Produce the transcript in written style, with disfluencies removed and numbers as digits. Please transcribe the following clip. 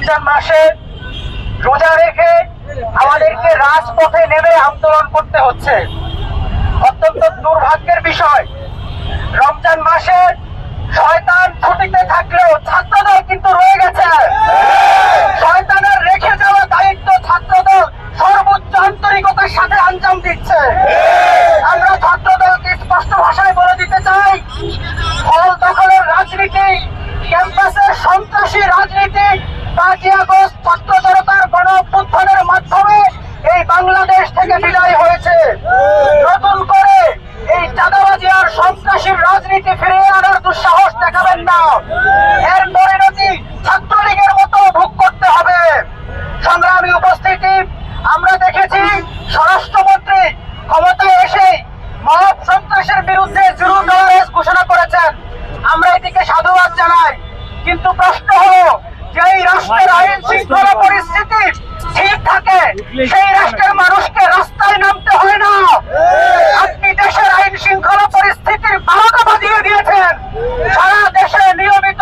রমজান মাসে রোজা রেখে আমাদেরকে রাজপথে নেমে আন্দোলন করতে হচ্ছে। অত্যন্ত দুর্ভাগ্যের বিষয়, রমজান মাসে শয়তান ছুটিতে থাকলেও ছাত্রদল কিন্তু রয়ে গেছে। শয়তানের রেখে যাওয়া দায়িত্ব ছাত্রদল সর্বোচ্চ আন্তরিকতার সাথে আঞ্জাম দিচ্ছে। আমরা ছাত্রদলকে স্পষ্ট ভাষায় বলে দিতে চাই, হল দখলের রাজনীতি, ক্যাম্পাসের সন্ত্রাসী রাজনীতি 5ই আগস্ট ছাত্র জনতার গণ অভ্যুত্থানের মাধ্যমে এই বাংলাদেশ থেকে বিদায় হয়েছে। নতুন করে এই চাঁদাবাজি আর সন্ত্রাসীর রাজনীতি ফিরিয়ে আনার দুঃসাহস দেখাবেন না। এর পরিণতি ছাত্রলীগের মতো ভোগ করতে হবে। সংগ্রামী উপস্থিতি, আমরা দেখেছি স্বরাষ্ট্রমন্ত্রী ক্ষমতায় এসে মব সন্ত্রাসের বিরুদ্ধে জিরো টলারেন্স ঘোষণা করেছেন। আমরা এটিকে সাধুবাদ জানাই, কিন্তু প্রশ্ন হলো, যেই রাষ্ট্রের আইন শৃঙ্খলা পরিস্থিতি ঠিক থাকে সেই রাষ্ট্রের মানুষকে রাস্তায় নামতে হয় না। আপনি দেশের আইন শৃঙ্খলা পরিস্থিতির 12টা বাজিয়ে দিয়েছেন। সারা দেশে নিয়মিত